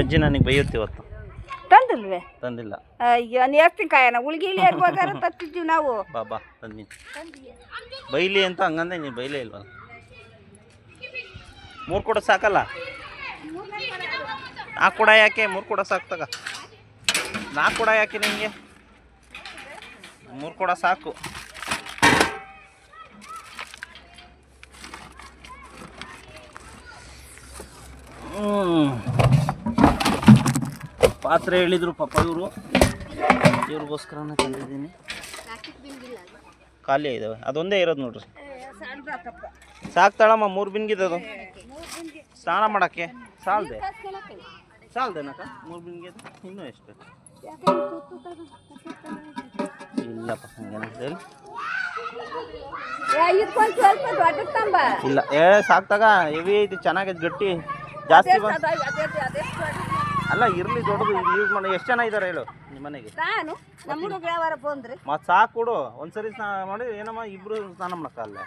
ಅಜ್ಜಿ ನನಗೆ ಬೈಯುತ್ತೆ ಇವತ್ತು. ತಂದಿಲ್ವೇ? ತಂದಿಲ್ಲ. ಅಯ್ಯೋ ನೇರ್ತಿನ ಕಾಯನ ಉಳ್ಗಿಲಿ ಏರ್ಬೋದಾರ ತತ್ತಿದ್ವಿ ನಾವು. ಬಾಬಾ ತಂದಿ ಬೈಲಿ ಅಂತ ಹಂಗಂದೆ ನೀನು ಬೈಲೇ ಇಲ್ವ? 3 ಕೂಡ ಸಾಕಲ್ಲ? 4 ಕೂಡ ಯಾಕೆ? 3 ಕೂಡ ಸಾಕು ತಗ. 4 ಕೂಡ ಯಾಕೆ ನಿಮಗೆ? 3 ಕೂಡ ಸಾಕು. ಪಾತ್ರೆ ಹೇಳಿದ್ರು ಪಾಪ ಇವ್ರಿಗೋಸ್ಕರನೇ ತಂದಿದ್ದೀನಿ. ಖಾಲಿ ಇದಾವೆ, ಅದೊಂದೇ ಇರೋದು ನೋಡ್ರಿ. ಸಾಕ್ತಾಳಮ್ಮ 3 ಬಿನ್ಗಿದೆ ಅದು ಸ್ನಾನ ಮಾಡೋಕ್ಕೆ. ಸಾಲ್ದೇನಕ್ಕ 3 ಬಿನ್ಗೆ? ಇನ್ನೂ ಎಷ್ಟು ಬೇಕು? ಇಲ್ಲಪ್ಪ ಹಂಗೇನ ಇಲ್ಲ. ಸಾಕ್ತಾಗ ಹೆವಿ ಐತಿ, ಚೆನ್ನಾಗೈತಿ, ಗಟ್ಟಿ ಜಾಸ್ತಿ ಅಲ್ಲ ಇರ್ಲಿ ದೊಡ್ಡದು ಯೂಸ್ ಮಾಡಿ. ಎಷ್ಟು ಜನ ಇದ್ದಾರೆ ಹೇಳು ನಿಮ್ಮ ಮನೆಗೆ? ಮತ್ತೆ ಸಾಕು ಕೊಡು. ಒಂದ್ಸರಿ ಸ್ನಾನ ಮಾಡಿ ಏನಮ್ಮ ಇಬ್ರು ಸ್ನಾನ ಮಾಡಕ್ಕಲ್ಲ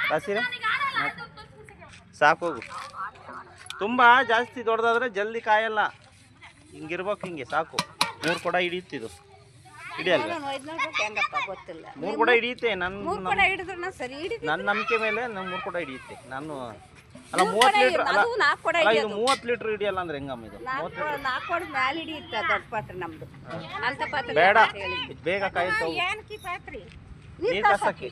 ಕಾಸಿರ ಸಾಕು ಹೋಗು. ತುಂಬ ಜಾಸ್ತಿ ದೊಡ್ಡದಾದ್ರೆ ಜಲ್ದಿ ಕಾಯಲ್ಲ. ಹಿಂಗಿರ್ಬೇಕು, ಹಿಂಗೆ ಸಾಕು. 3 ಕೂಡ ಹಿಡಿಯುತ್ತಿದ್ದು ಹಿಡಿಯಲ್ಲ. 3 ಕೂಡ ಹಿಡಿಯುತ್ತೆ. ನನ್ನ ನಂಬಿಕೆ ಮೇಲೆ 3 ಕೂಡ ಹಿಡಿಯುತ್ತೆ. ನಾನು ಅಲ್ಲ 30 ಲೀಟ್ರ್ ಅಲ್ಲ, ಇದು 30 ಲೀಟ್ರ್ ಹಿಡಿಯಲ್ಲ ಅಂದ್ರೆ ಹೆಂಗಮ್ಮ ಇದು? ಬೇಡ, ಬೇಗ ಕಾಯುತ್ತೆ. ನೀರು ಕಾಸಕ್ಕೆ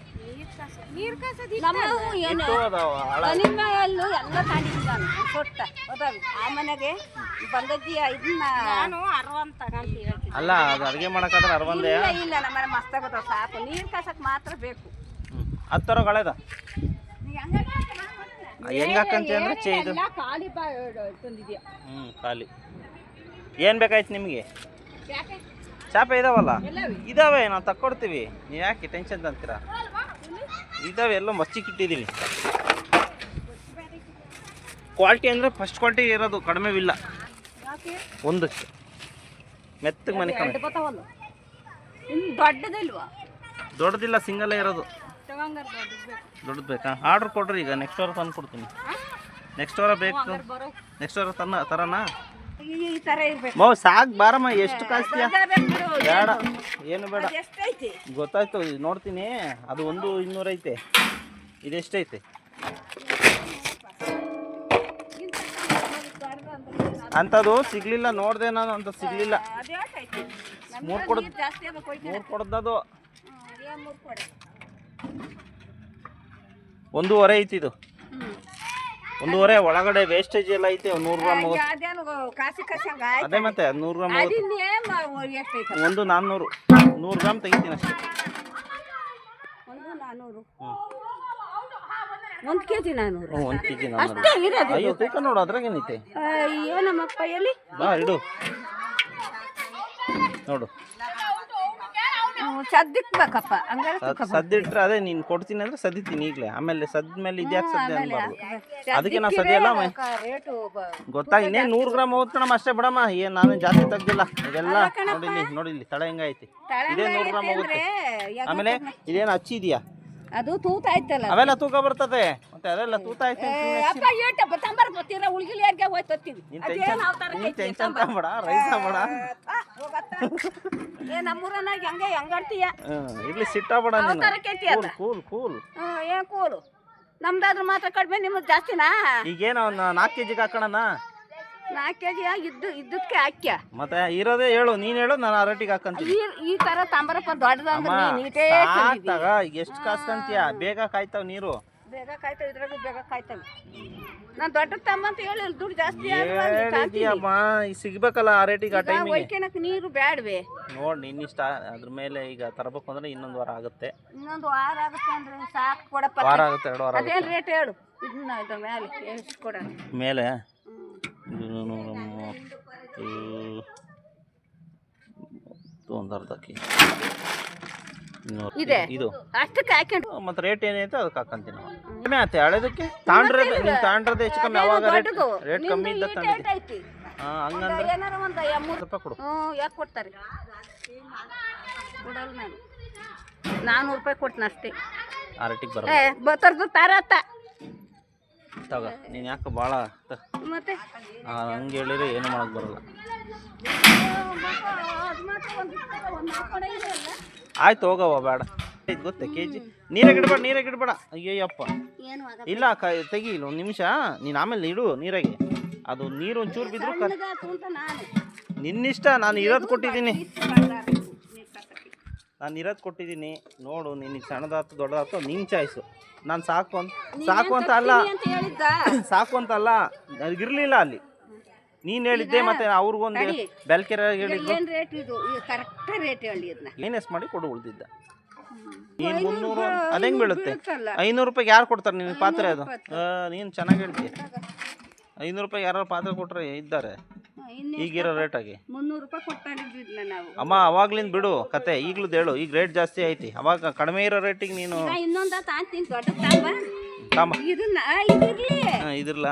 ಅಲ್ಲ, ಅದು ಅಡುಗೆ ಮಾಡಕ್ಕಾದ್ರೆ 60 ಇಲ್ಲ. ನಮ್ಮ ಮಸ್ತ್ ಗೊತ್ತಾವ, ಸಾಕು. ನೀರು ಕಾಸಕ್ ಮಾತ್ರ ಬೇಕು. 10 ತರ ಕಳೆದ ಹೆಂಗ ಹಾಕಂತ ಅಂದ್ರೆ ಇದು ಖಾಲಿ. ಏನ್ ಬೇಕಾಯ್ತು ನಿಮಗೆ? ಚಾಪೆ ಇದಾವಲ್ಲ? ಇದಾವೆ, ನಾವು ತಕ್ಕೊಡ್ತೀವಿ. ನೀವು ಯಾಕೆ ಟೆನ್ಷನ್ ಅಂತೀರಾ? ಇದಾವೆ, ಎಲ್ಲ ಮಚ್ಚಿಕ್ಕಿಟ್ಟಿದ್ದೀವಿ. ಕ್ವಾಲಿಟಿ ಅಂದರೆ ಫಸ್ಟ್ ಕ್ವಾಲಿಟಿ ಇರೋದು, ಕಡಿಮೆವಿಲ್ಲ. ಒಂದಕ್ಕೆ ಮೆತ್ತಗೆ ಮನೆ ಕಮ್ಮಿ. ದೊಡ್ಡದಿಲ್ಲ, ಸಿಂಗಲ್ಲೇ ಇರೋದು. ದೊಡ್ಡದು ಬೇಕಾ? ಆರ್ಡ್ರ್ ಕೊಡ್ರಿ, ಈಗ ನೆಕ್ಸ್ಟ್ ವಾರ ತಂದು ಕೊಡ್ತೀನಿ. ನೆಕ್ಸ್ಟ್ ವಾರ ಬೇಕು? ನೆಕ್ಸ್ಟ್ ವಾರ ತರನಾ? ಸಾಕು ಬಾರಮ್ಮ. ಎಷ್ಟು ಕಾಸ್ತೀಯ? ಬೇಡ, ಏನು ಬೇಡ. ಗೊತ್ತಾಯ್ತು, ನೋಡ್ತೀನಿ. ಅದು 1,200 ಐತೆ. ಇದೆಷ್ಟೈತೆ? ಅಂಥದ್ದು ಸಿಗ್ಲಿಲ್ಲ, ನೋಡ್ದೆ ನಾನು. ಅಂತ ಸಿಗ್ಲಿಲ್ಲ. 3 ಕೊಡದ್ದು 1,500 ಐತಿ. ಇದು 1,500 ಒಳಗಡೆ ವೇಸ್ಟೇಜ್ ಎಲ್ಲ ಐತೆ. 100 ಗ್ರಾಮ್. ಅದೇ ಮತ್ತೆ 100 ಗ್ರಾಮ್. 1,400. 100 ಗ್ರಾಮ್ ತೆಗಿತೀನಿ ಅಷ್ಟೇ. 1 ಕೆಜಿ 400. 1 ಕೆಜಿ 400. ಅಯ್ಯೋ ತೂಕ ನೋಡು, ಅದ್ರಾಗೇನೈತೆ? ನಮ್ಮಪ್ಪ ಎಲ್ಲಿ ಬಾ ಇಡು ನೋಡು. ಸದ್ದಿಕ್ಬೇಕಪ್ಪ, ಸದ್ದಿಟ್ರೆ ಅದೇ ನೀನು ಕೊಡ್ತೀನಿ ಅಂದ್ರೆ ಸದ್ದಿತೀನಿ ಈಗಲೇ. ಆಮೇಲೆ ಸದ್ಮೇಲೆ ಇದ್ಯಾಕೆ ಸದ್ಯ ಅನ್ಬಾರ್ದು. ಅದಕ್ಕೆ ನಾವು ಸದ್ಯಲ್ಲ ಗೊತ್ತಾಗಿ. 100 ಗ್ರಾಮ್ ಹೋಗ್ತಾನಮ್ಮ ಅಷ್ಟೇ ಬಿಡಮ್ಮ. ಏನು ನಾನು ಜಾಸ್ತಿ ತೆಗ್ದಿಲ್ಲ. ಇದೆಲ್ಲ ನೋಡಿಲ್ಲಿ ತಳ ಹೆಂಗೈತಿ. ಇದೇ 100 ಗ್ರಾಮ್ ಹೋಗುತ್ತೆ. ಆಮೇಲೆ ಇದೇನು ಹಚ್ಚಿದ್ಯಾ? ಅದು ತೂತ ಆಯ್ತಲ್ಲ, ಅವೆಲ್ಲ ತೂಕ ಬರ್ತದೆ. ಮತ್ತೆ ಅದೆಲ್ಲ ತೂತ ಆಯ್ತು. ಟೆನ್ಷನ್ ತಗೊಂಬೇಡ, ರೈಸ್ ಆಗ್ಬೇಡ. ಇಲ್ಲಿ ಸಿಟ್ಟಾಗ್ಬೇಡ ನೀನು. ಕೂಲ್. ಏನ್ ಕೂಲು? ನಮ್ದಾದ್ರೂ ಮಾತ್ರ ಕಡಿಮೆ, ನಿಮ್ದು ಜಾಸ್ತಿನಾ? ಈಗೇನೋ 4 ಕೆಜಿಗೆ ಹಾಕೋಣ. 4 ಕೆಜಿ ಇದ್ದಕ್ಕೆ ಹಾಕ್ಯ. ಮತ್ತೆ ಇರೋದೇ ಹೇಳು, ನೀನ್ ಹೇಳು, ನಾನು ಅರಟಿಗೆ ಹಾಕಂತೀನಿ. ಈ ತರ ತಾಂಬರಪ್ಪ ದೊಡ್ಡದಂಗ ಎಷ್ಟು ಕಾಸ್ಕಂತೀಯ? ಬೇಗ ಕಾಯ್ತಾವ ನೀರು. ಬೇಗ ಕಾಯ್ತಾವ, ಇದ್ರಾಗ ಬೇಗ ಕಾಯ್ತಾವ. ನಾನು ದೊಡ್ಡ ತಮ್ಮ ಅಂತ ಹೇಳಿ ದುಡ್ಡು ಜಾಸ್ತಿ ಸಿಗ್ಬೇಕಲ್ಲ ಆ ರೇಟಿಗೆ. ಆ ಟೈಮಿಗೆ ಒಯ್ಕೊಳಕ್ ನೀರು ಬ್ಯಾಡ್ವೆ. ನೋಡ್ ನಿನ್ನಿಷ್ಟ. ಅದ್ರ ಮೇಲೆ ಈಗ ತರಬೇಕು ಅಂದ್ರೆ 1 ವಾರ ಆಗುತ್ತೆ. 1 ವಾರ ಆಗುತ್ತೆ ಅಂದ್ರೆ ಸಾಕು ಕೊಡಪ್ಪ. ವಾರ ಆಗುತ್ತೆ, 2 ವಾರ. ಅದೇನು ರೇಟ್ ಹೇಳು? ಇದನ್ನ ಇದ್ರ ಮೇಲೆ ಎಷ್ಟು ಕೊಡ? ಮೇಲೆ 1/2 ಕೆಜಿ ಇದೆ. ಇದು ಅಷ್ಟಕ್ಕೆ ಹಾಕೊಂಡು ಮತ್ತೆ ರೇಟ್ ಏನೈತೆ ಅದಕ್ಕೆ ಹಾಕಂತೀನಿ. ಕಮ್ಮಿ ಆಯ್ತು ಹಳೆದಕ್ಕೆ. ತಾಂಡ್ರದೆ ನೀವು ತಾಂಡ್ರದೆ ಹೆಚ್ಚು ಕಮ್ಮಿ. ಅವಾಗ ರೇಟ್ ಕಮ್ಮಿ ಇದ್ದ ತಂದಿದ್ದೆ. ಹಂಗಂದ್ರೆ ಏನಾರ ಒಂದು 3 ರೂಪಾಯಿ ಕೊಡು. ಯಾಕೆ ಕೊಡ್ತಾರೆ? ಕೊಡಲ್ಲ ನಾನು. 400 ರೂಪಾಯಿ ಕೊಟ್ಟನ ಅಷ್ಟೇ. ಆ ರೇಟಿಗೆ ಬರೋದು ಬರ್ತರ್ದು ತಾರತ್ತ. ತಗ ನೀನು ಯಾಕೆ ಭಾಳ ಮತ್ತೆ ಹಂಗೆ ಹೇಳಿದ್ರೆ ಏನು ಮಾಡೋಕ್ಕೆ ಬರಲ್ಲ. ಆಯ್ತು ಹೋಗವ ಬೇಡ. ಇದು ಗೊತ್ತೆ ಕೆ ಜಿ ನೀರಾಗ ಇಡಬೇಡ ಅಯ್ಯಯ್ಯಪ್ಪ. ಇಲ್ಲ ತೆಗಿ ಇಲ್ಲ ಒಂದು ನಿಮಿಷ, ನೀನು ಆಮೇಲೆ ಇಡು ನೀರಾಗೆ. ಅದು ನೀರು ಒಂಚೂರು ಬಿದ್ರು ನಿನ್ನಿಷ್ಟ. ನಾನು ಇರೋದು ಕೊಟ್ಟಿದ್ದೀನಿ ನೋಡು. ನಿನಗೆ ಸಣ್ಣದಾತು ದೊಡ್ಡದಾತು ನಿನ್ನ ಚಾಯ್ಸು. ನಾನು ಸಾಕು ಅಂತ ಅಲ್ಲ ನನಗಿರಲಿಲ್ಲ ಅಲ್ಲಿ. ನೀನು ಹೇಳಿದ್ದೆ ಮತ್ತೆ ಅವ್ರಿಗೊಂದು ಬೆಲ್ಕೆರೆ ಹೇಳಿದ್ದು ಏನೆಸ್ ಮಾಡಿ ಕೊಡು ಉಳ್ದಿದ್ದ. ನೀನು 300 ಅದು ಹೆಂಗೆ ಬೀಳುತ್ತೆ? 500 ರೂಪಾಯಿಗೆ ಯಾರು ಕೊಡ್ತಾರೆ ನಿನಗೆ ಪಾತ್ರೆ? ಅದು ನೀನು ಚೆನ್ನಾಗಿ ಹೇಳ್ತೀಯ. 500 ರೂಪಾಯಿಗೆ ಯಾರು ಪಾತ್ರೆ ಕೊಟ್ಟರೆ ಇದ್ದಾರೆ ಈಗಿರೋ ರೇಟಾಗಿ. 300 ರೂಪಾಯಿ ಕೊಟ್ಟಿದ್ದಿಲ್ಲ ನಾವು. ಅಮ್ಮ ಅವಾಗ್ಲಿಂದ ಬಿಡು ಕತೆ, ಈಗಲೂ ಹೇಳು. ಈಗ ರೇಟ್ ಜಾಸ್ತಿ ಐತಿ, ಅವಾಗ ಕಡಿಮೆ ಇರೋ ರೇಟಿಗೆ ನೀನು ಇನ್ನೊಂದ ಇದಿರ್ಲ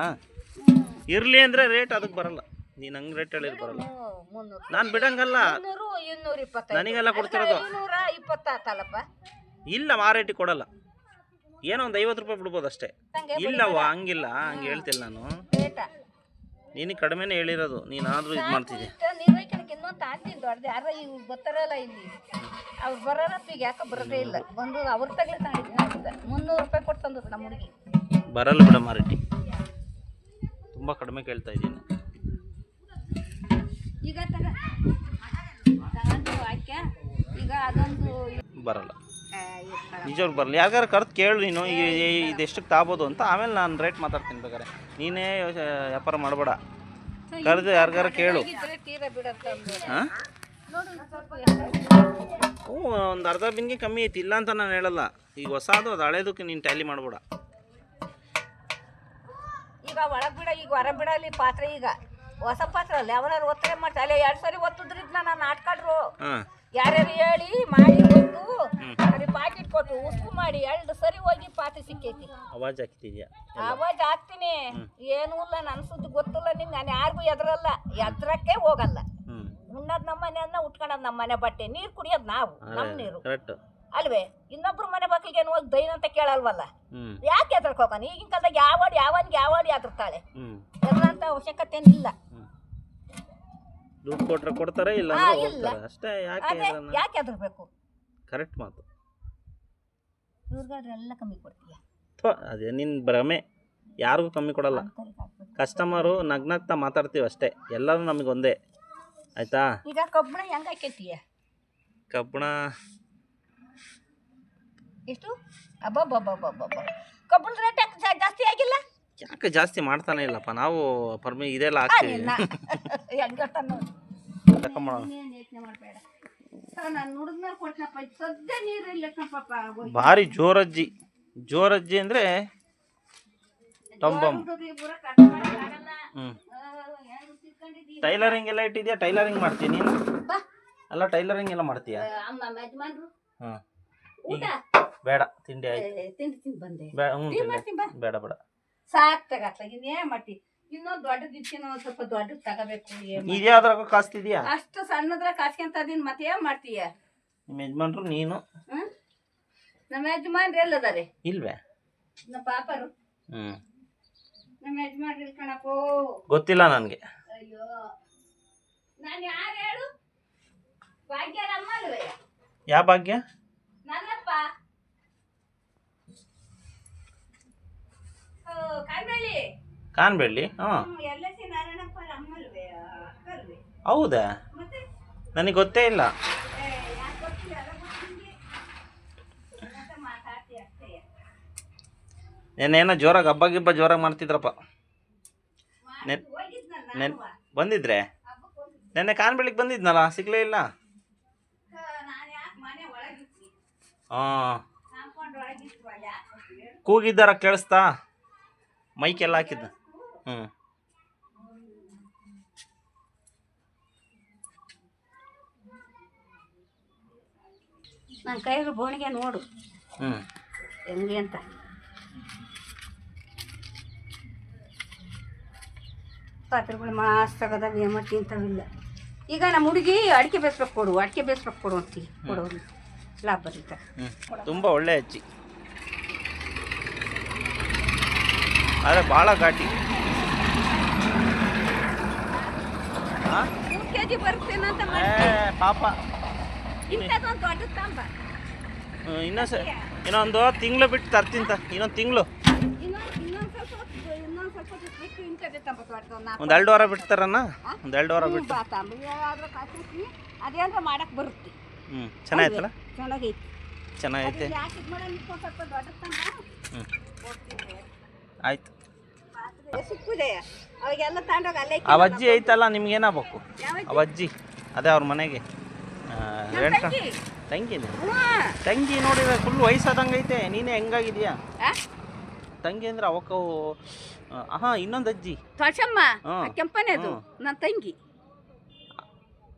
ಇರ್ಲಿ ಅಂದರೆ ರೇಟ್ ಅದಕ್ಕೆ ಬರಲ್ಲ. ನೀನು ಹಂಗೆ ರೇಟ್ ಹೇಳಿದ್ರೆ ಬರಲ್ಲ. ನಾನು ಬಿಡಂಗಲ್ಲ, ನನಗೆಲ್ಲ ಕೊಡ್ತಿರೋದು. ಇಲ್ಲ ಆ ರೇಟಿಗೆ ಕೊಡಲ್ಲ, ಏನೋ ಒಂದು 50 ರೂಪಾಯಿ ಬಿಡ್ಬೋದು ಅಷ್ಟೇ. ಇಲ್ಲವ್ವ ಹಂಗಿಲ್ಲ, ಹಂಗೆ ಹೇಳ್ತಿಲ್ಲ ನಾನು. ನೀನು ಕಡಿಮೆನೇ ಹೇಳಿರೋದು, ನೀನಾದರೂ ಇದು ಮಾಡ್ತಿದ್ದೆ. ದೊಡ್ಡದು ಯಾರ ಇವ್ರು ಬರ್ತಾರಲ್ಲ ಇಲ್ಲಿ, ಅವ್ರು ಬರೋಣ ಈಗ ಯಾಕೆ ಬರೋದೇ ಇಲ್ಲ. ಬಂದು ಅವ್ರ ತಗಲೇ ತಂದಿದ್ದೆ 300 ರೂಪಾಯಿ ಕೊಟ್ಟು ತಂದದ್ದು ನಮ್ಮ ಹುಡುಗಿ. ಬರಲ್ಲ ಬಿಡ ಮಾರೇಟಿ, ತುಂಬ ಕಡಿಮೆ ಕೇಳ್ತಾ ಇದ್ದೀನಿ. ಈಗ ತಗೊಂಡು ಹಾಕ್ಯ ಈಗ ಅದೊಂದು ಬರಲ್ಲ, ನಿಜವ್ರಿಗೆ ಬರಲ್ಲ. ಯಾರಿಗಾರು ಕರೆದು ಕೇಳು ನೀನು ಇದು ಎಷ್ಟಕ್ಕೆ ತಾಬೋದು ಅಂತ. ಆಮೇಲೆ ನಾನು ರೇಟ್ ಮಾತಾಡ್ತೀನಿ ಬೇಕಾರೆ. ನೀನೇ ವ್ಯಾಪಾರ ಮಾಡಬೇಡ, ಕರೆದು ಯಾರಿಗಾರ ಕೇಳು. ಹಾಂ ಒಂದು ಅರ್ಧ ಬಿನ್ಗೆ ಕಮ್ಮಿ ಐತಿ, ಇಲ್ಲ ಅಂತ ನಾನು ಹೇಳಲ್ಲ. ಈಗ ಹೊಸದು ಅದು ಹಳೇದಕ್ಕೆ ನೀನು ಟ್ಯಾಲಿ ಮಾಡಬೇಡ. ಈಗ ಒಳಗೆ ಬಿಡ, ಈಗ ಹೊರ ಬಿಡಲಿ ಪಾತ್ರೆ. ಈಗ ಹೊಸ ಪಾತ್ರೆ ಅಲ್ಲ, ಯಾವನಾರು ಒತ್ತರೆ ಮಾಡ್ತಾರೆ. 2 ಸರಿ ಒತ್ತದ್ರಿದ್ನ ನಾನು ಆಟ್ಕಾಡ್ರು ಯಾರ್ಯಾರು ಹೇಳಿ ಮಾಡಿ ಒತ್ತು ಅಲ್ಲಿ ಪಾಕಿಟ್ ಕೊಟ್ಟು ಉಪ್ಪು ಮಾಡಿ 2 ಸರಿ ಹೋಗಿ ಪಾತ್ರೆ ಸಿಕ್ಕೈತಿ. ಅವಾಜ್ ಹಾಕ್ತಿದ್ಯಾ? ಅವಾಜ್ ಹಾಕ್ತೀನಿ, ಏನೂ ಇಲ್ಲ. ನನ್ನ ಸುದ್ದಿ ಗೊತ್ತಿಲ್ಲ ನಿಂಗೆ. ನಾನು ಯಾರಿಗೂ ಎದ್ರಲ್ಲ, ಎದ್ರಕ್ಕೆ ಹೋಗಲ್ಲ. ಉಣ್ಣೋದು ನಮ್ಮ ಮನೆ ಅನ್ನ, ಉಟ್ಕೊಳೋದು ನಮ್ಮ ಮನೆ ಬಟ್ಟೆ, ನೀರು ಕುಡಿಯೋದು ನಾವು ನಮ್ಮ ನೀರು ಅಲ್ವೇ. ಇನ್ನೊಬ್ರು ಮನೆ ಬಾಗಿಲಿಗೆ ಹೋಗಿ ದೈನ ಅಂತ ಕೇಳಲ್ವಲ್ಲ, ಯಾಕೆ ಎದ್ರಕ್ಕೆ ಹೋಗೋಣ? ಈಗಿನ ಕಾಲದಾಗ ಯಾವನಿಗೆ ಎದ್ರತಾಳೆ, ಎದ್ರಂತ ಅವಶ್ಯಕತೆ ಏನಿಲ್ಲ. ದುಡ್ಡು ಕೊಟ್ರೆ ಕೊಡ್ತಾರೆ, ಇಲ್ಲ ಅಷ್ಟೇ. ಯಾಕೆ ಎದ್ರಬೇಕು? ಕರೆಕ್ಟ್ ಮಾತು. ಇವ್ರಿಗೆಲ್ಲ ಕಮ್ಮಿ ಕೊಡ್ತೀಯ? ಅದೇ ನಿನ್ನ ಭ್ರಮೆ, ಯಾರಿಗೂ ಕಮ್ಮಿ ಕೊಡಲ್ಲ. ಕಸ್ಟಮರು ನಗ್ನಗ್ತಾ ಮಾತಾಡ್ತೀವಿ ಅಷ್ಟೇ, ಎಲ್ಲರೂ ನಮಗೆ ಒಂದೇ ಆಯ್ತಾ. ಈಗ ಕಬ್ಬಣ ಹೆಂಗೆ ಹಾಕೈತೀಯ? ಕಬ್ಬಣ ಎಷ್ಟು? ಕಬ್ಬಣ ರೇಟ್ ಜಾಸ್ತಿ ಆಗಿಲ್ಲ? ಯಾಕೆ ಜಾಸ್ತಿ ಮಾಡ್ತಾನೆ ಇಲ್ಲಪ್ಪ ನಾವು. ಇದೆಲ್ಲ ಹಾಕ್ತೀವಿ. ಭಾರಿ ಜೋರಜ್ಜಿ ಅಂದರೆ ಟೊಂಬಮ್. ಟೈಲರಿಂಗ್ ಎಲ್ಲ ಇಟ್ಟಿದ್ಯಾ? ಟೈಲರಿಂಗ್ ಮಾಡ್ತೀನಿ ನೀನು? ಅಲ್ಲ ಟೈಲರಿಂಗ್ ಎಲ್ಲ ಮಾಡ್ತೀಯಾ? ಹಾಂ ಬೇಡ, ತಿಂಡಿ ಆಯ್ತು. ಬೇಡ ಬೇಡ ಸಾಕು ತಗತ್ಲಾಗ ಇನ್ನೇನು ಮಾಡ್ತಿ. ಇನ್ನೊಂದು ದೊಡ್ಡದು ಇಚ್ಚಿನ ಒಂದು ಸ್ವಲ್ಪ ದೊಡ್ಡದು ತಗೋಬೇಕು. ಇದ್ಯಾವ್ದ್ರಾಗ ಕಾಸ್ತಿದ್ಯಾ? ಅಷ್ಟು ಸಣ್ಣದ್ರ ಕಾಸ್ಕೊಂತ ಅದೀನಿ, ಮತ್ತೆ ಏನು ಮಾಡ್ತೀಯ? ನಿಮ್ಮ ಯಜಮಾನ್ರು ನೀನು? ನಮ್ಮ ಯಜಮಾನ್ರು ಎಲ್ಲದಾರೆ? ಇಲ್ವೇ? ನಮ್ಮ ಪಾಪರು. ನಮ್ಮ ಯಜಮಾನ್ರು ಇಲ್ಕಣಪ್ಪೋ. ಗೊತ್ತಿಲ್ಲ ನನಗೆ. ಅಯ್ಯೋ ನಾನು ಯಾರು ಹೇಳು? ಭಾಗ್ಯರ ಅಮ್ಮ ಅಲ್ವೇ? ಯಾವ ಭಾಗ್ಯ? ನನ್ನಪ್ಪ ಕಾನ್ಬೆಳ್ಳಿ. ಹೌದಾ? ನನಗೆ ಗೊತ್ತೇ ಇಲ್ಲ. ನೆನ್ನೇನೋ ಜೋರಾಗಿ ಹಬ್ಬ ಗಿಬ್ಬ ಜೋರಾಗಿ ಮಾಡ್ತಿದ್ರಪ್ಪ. ಬಂದಿದ್ರೆ ನೆನ್ನೆ ಕಾನ್ಬೆಳ್ಳಿಗೆ ಬಂದಿದ್ನಲ್ಲ, ಸಿಗ್ಲೇ ಇಲ್ಲ. ಹಾಂ ಕೂಗಿದ್ದಾರ ಕೇಳಿಸ್ತಾ? ಮೈಕೆಲ್ಲ ಹಾಕಿದ್ದ. ನನ್ನ ಕೈಗೆ ಬೋಣಿಗೆ ನೋಡು ಹೆಂಗೆ ಅಂತ. ಪಾತ್ರೆಗಳು ಮಸ್ತ್ ಆಗದ, ಮಟ್ಟಿ ಇಂಥವಿಲ್ಲ. ಈಗ ನಮ್ಮ ಹುಡುಗಿ ಅಡಿಕೆ ಬೇಯಿಸ್ಬೇಕು ಕೊಡು ಅಂತೀವಿ, ಕೊಡೋರು ಲಾಭ ಬರುತ್ತೆ. ತುಂಬ ಒಳ್ಳೆ ಅಜ್ಜಿ. ಆದರೆ ಭಾಳ ಘಾಟಿ. ಹಾಂ 3 kg ಬರ್ತೇನಂತ ಪಾಪ ಇಂಥದ್ದೊಂದು ದೊಡ್ಡ ತಂಬ ಇನ್ನೊಂದು ತಿಂಗಳು ಬಿಟ್ಟು ತರ್ತೀನಿ ಇನ್ನೊಂದು ತಿಂಗಳು ಇನ್ನೊಂದು ಸ್ವಲ್ಪ ಬಿಟ್ಟು ಇಂಥದ್ದೇ ತಂಬ ದೊಡ್ಡದೊಂದು ಒಂದು 2 ವಾರ ಬಿಡ್ತಾರಣ್ಣ. ಒಂದು 2 ವಾರ ಬಿಟ್ಟು ಆದ್ರೆ ಕಾಸಿ ಅದೇನಾರ ಮಾಡಕ್ಕೆ ಬರುತ್ತೆ. ಚೆನ್ನಾಗಿತ್ತಲ್ಲ? ಚೆನ್ನಾಗೈತಿ. ಚೆನ್ನಾಗೈತೆ. ಯಾಕೆ ಮಾಡೋಣ ಸ್ವಲ್ಪ ದೊಡ್ಡ ತಂಬ ಆಯ್ತು. ಸಿಕ್ಕಿದೆ ಅವಾಗೆಲ್ಲ ತಗೊಂಡೋಗಿ ಅಲ್ಲೇ ಅವಜ್ಜಿ ಐತಲ್ಲ ನಿಮ್ಗೇನಾಗಬೇಕು? ಅವಜ್ಜಿ ಅದೇ ಅವ್ರ ಮನೆಗೆ ರೇಣುಕಾ ತಂಗಿನೇ. ತಂಗಿ ನೋಡಿದ್ರೆ ಫುಲ್ ವಯಸ್ಸಾದಂಗೆ ಐತೆ. ನೀನೇ ಹೆಂಗಾಗಿದ್ಯಾ ತಂಗಿ ಅಂದ್ರೆ ಅವಕ್ಕವು? ಹಾಂ ಇನ್ನೊಂದು ಅಜ್ಜಿ ತೋರ್ಸಮ್ಮ ಕೆಂಪನೇ ಅದು ನನ್ನ ತಂಗಿ.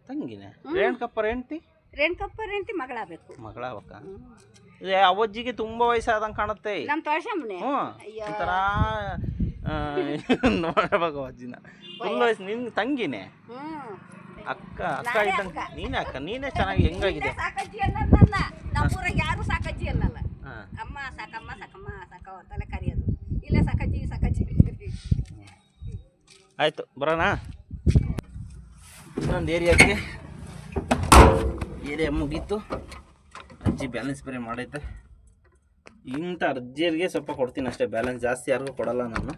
ತಂಗಿನೇ ರೇಣುಕಪ್ಪರ ಹೆಂಡ್ತಿ? ರೇಣುಕಪ್ಪರ ಹೆಂಡ್ತಿ ಮಗಳಾಗಬೇಕು. ಮಗಳಾಗಕ್ಕ? ಅವಜ್ಜಿಗೆ ತುಂಬಾ ವಯಸ್ಸಾದಂಗೆ ಕಾಣುತ್ತೆ. ನಮ್ಮ ತೋರ್ಸಮ್ಮನೆ ಒಂಥರ ನೋಡಬೇಕು ಅಜ್ಜಿನ. ಫುಲ್ ವಯಸ್ಸು. ನಿನ್ ತಂಗಿನೇ? ಅಕ್ಕ ಅಕ್ಕ ಇದ್ದಂಗ. ನೀನೇ ಅಕ್ಕ. ನೀನೇ ಚೆನ್ನಾಗಿ ಹೆಂಗಾಗಿದೆ? ಸಾಕಜ್ಜಿ ಅನ್ನಲ್ಲ ನಮ್ಮೂರಾಗ ಯಾರು ಸಾಕಜ್ಜಿ ಅನ್ನಲ್ಲ. ಅಮ್ಮ ಸಾಕಮ್ಮ ಸಾಕಮ್ಮ ಸಾಕವ ತಲೆ ಕರಿಯೋದು. ಇಲ್ಲ ಸಾಕಜ್ಜಿ ಸಾಕಜ್ಜಿ. ಆಯ್ತು ಬರೋಣ ಇನ್ನೊಂದು ಏರಿಯಾಕ್ಕೆ. ಏರಿಯಾ ಮುಗೀತು. ಅಜ್ಜಿ ಬ್ಯಾಲೆನ್ಸ್ ಬೇರೆ ಮಾಡೈತೆ. ಇಂಥ ಅರ್ಜಿಯರಿಗೆ ಸ್ವಲ್ಪ ಕೊಡ್ತೀನಿ ಅಷ್ಟೇ. ಬ್ಯಾಲೆನ್ಸ್ ಜಾಸ್ತಿ ಯಾರಿಗೂ ಕೊಡಲ್ಲ ನಾನು.